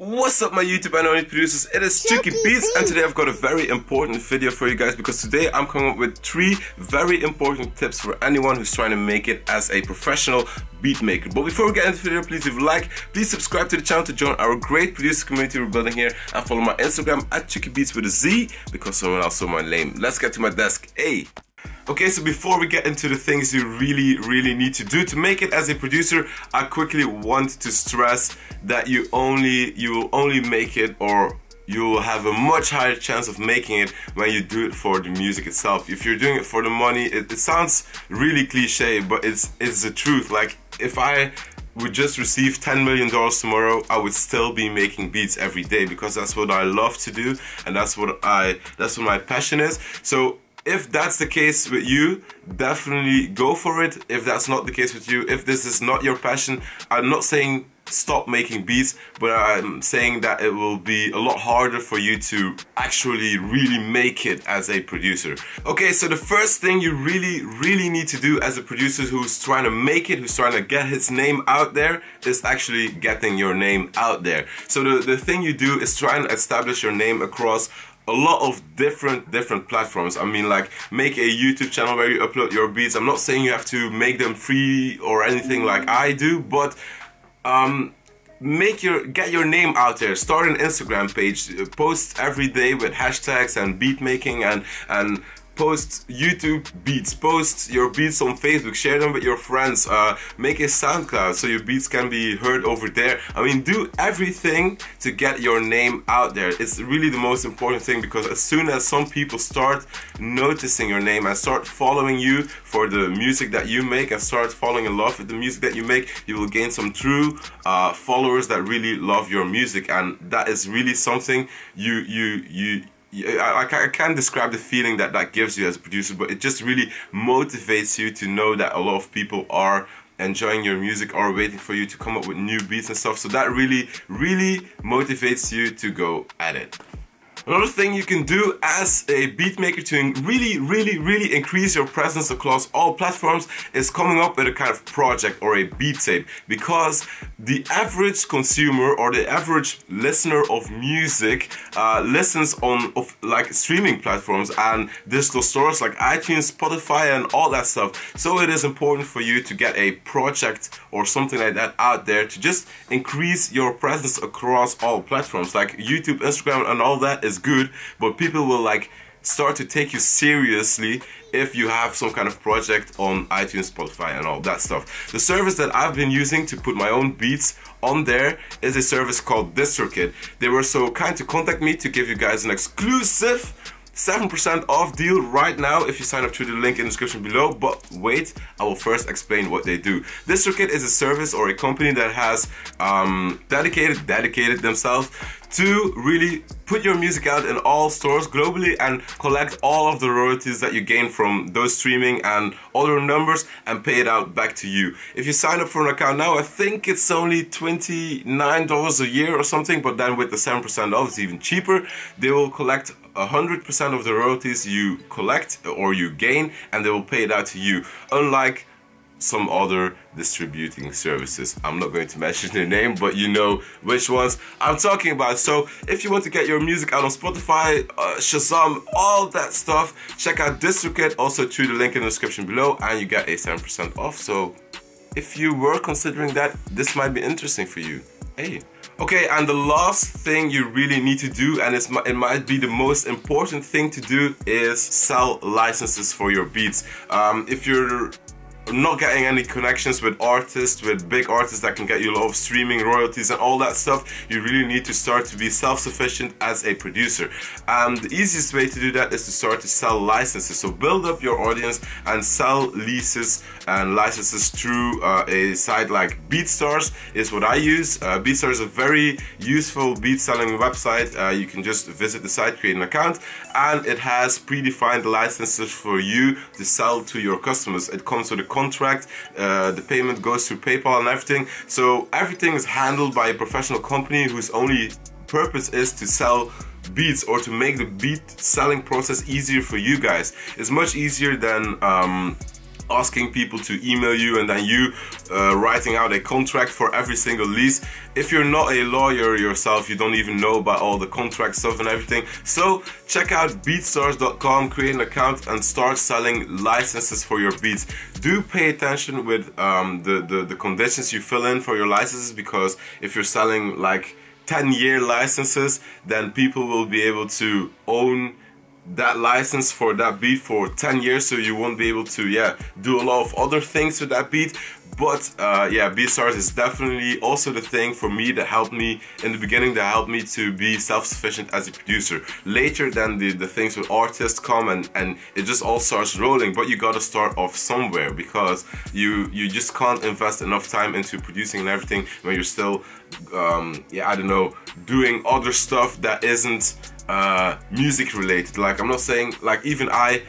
What's up my YouTube and only producers, it is Chucky Beats, and today I've got a very important video for you guys because today I'm coming up with 3 very important tips for anyone who's trying to make it as a professional beat maker. But before we get into the video, please leave a like, please subscribe to the channel to join our great producer community we're building here, and follow my Instagram at Chucky Beats with a Z because someone else saw my name. Let's get to my desk. Hey! Okay, so before we get into the things you really need to do to make it as a producer, I quickly want to stress that you will only make it, or you will have a much higher chance of making it when you do it for the music itself. If you're doing it for the money, it sounds really cliche, but it's the truth. Like, if I would just receive $10 million tomorrow, I would still be making beats every day because that's what I love to do, and that's what my passion is. So if that's the case with you, definitely go for it. If that's not the case with you, if this is not your passion, I'm not saying stop making beats, but I'm saying that it will be a lot harder for you to actually really make it as a producer. Okay, so the first thing you really need to do as a producer who's trying to make it, who's trying to get his name out there, is actually getting your name out there. So the thing you do is try and establish your name across a lot of different platforms. I mean, like, make a YouTube channel where you upload your beats. I'm not saying you have to make them free or anything like I do, but get your name out there. Start an Instagram page, post every day with hashtags and beat making, and post YouTube beats, post your beats on Facebook, share them with your friends, make a SoundCloud so your beats can be heard over there. I mean, do everything to get your name out there. It's really the most important thing, because as soon as some people start noticing your name and start following you for the music that you make and start falling in love with the music that you make, you will gain some true followers that really love your music, and that is really something I can't describe the feeling that gives you as a producer, but it just really motivates you to know that a lot of people are enjoying your music or waiting for you to come up with new beats and stuff. So that really motivates you to go at it. Another thing you can do as a beat maker to really increase your presence across all platforms is coming up with a kind of project or a beat tape, because the average consumer or the average listener of music listens on like streaming platforms and digital stores like iTunes, Spotify and all that stuff. So it is important for you to get a project or something like that out there to just increase your presence across all platforms. Like YouTube, Instagram and all that is good, but people will like start to take you seriously if you have some kind of project on iTunes, Spotify and all that stuff. The service that I've been using to put my own beats on there is a service called DistroKid. They were so kind to contact me to give you guys an exclusive 7% off deal right now if you sign up through the link in the description below. But wait, I will first explain what they do. DistroKid is a service or a company that has dedicated themselves to really put your music out in all stores globally and collect all of the royalties that you gain from those streaming and all your numbers and pay it out back to you. If you sign up for an account now, I think it's only $29 a year or something, but then with the 7% off it's even cheaper. They will collect 100% of the royalties you collect or you gain, and they will pay it out to you, unlike some other distributing services. I'm not going to mention their name, but you know which ones I'm talking about. So if you want to get your music out on Spotify, Shazam, all that stuff, check out DistroKid also through the link in the description below, and you get a 7% off. So if you were considering that, this might be interesting for you. Hey. Okay, and the last thing you really need to do, and it might be the most important thing to do, is sell licenses for your beats. If you're not getting any connections with artists, with big artists that can get you a lot of streaming royalties and all that stuff, you really need to start to be self-sufficient as a producer. And the easiest way to do that is to start to sell licenses. So build up your audience and sell leases and licenses through a site like BeatStars is what I use. BeatStars is a very useful beat selling website. You can just visit the site, create an account, and it has predefined licenses for you to sell to your customers. It comes with a contract, the payment goes through PayPal and everything. So everything is handled by a professional company whose only purpose is to sell beats or to make the beat selling process easier for you guys. It's much easier than asking people to email you and then you writing out a contract for every single lease. If you're not a lawyer yourself, you don't even know about all the contract stuff and everything. So check out beatstars.com, create an account and start selling licenses for your beats. Do pay attention with the conditions you fill in for your licenses, because if you're selling like 10-year licenses, then people will be able to own that license for that beat for 10 years, so you won't be able to do a lot of other things with that beat. But BeatStars is definitely also the thing for me that helped me in the beginning, that helped me to be self-sufficient as a producer. Later then the things with artists come and it just all starts rolling, but you gotta start off somewhere, because you just can't invest enough time into producing and everything when you're still I don't know, doing other stuff that isn't music related. Like, I'm not saying, like, even I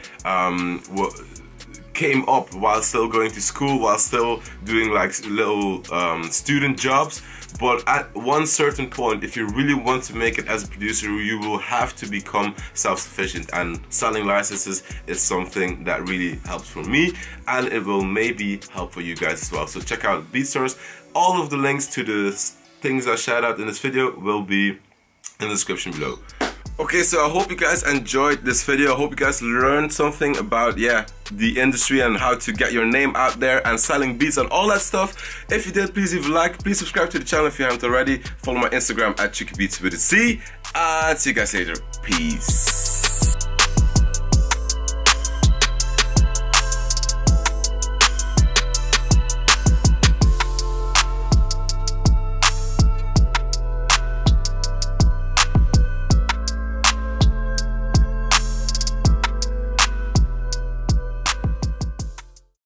came up while still going to school, while still doing like little student jobs. But at one certain point, if you really want to make it as a producer, you will have to become self-sufficient, and selling licenses is something that really helps for me, and it will maybe help for you guys as well. So check out BeatStars. All of the links to the things I shared out in this video will be in the description below. Okay, so I hope you guys enjoyed this video. I hope you guys learned something about the industry and how to get your name out there and selling beats and all that stuff. If you did, please leave a like. Please subscribe to the channel if you haven't already. Follow my Instagram at CheekyBeats with a C. And see you guys later. Peace.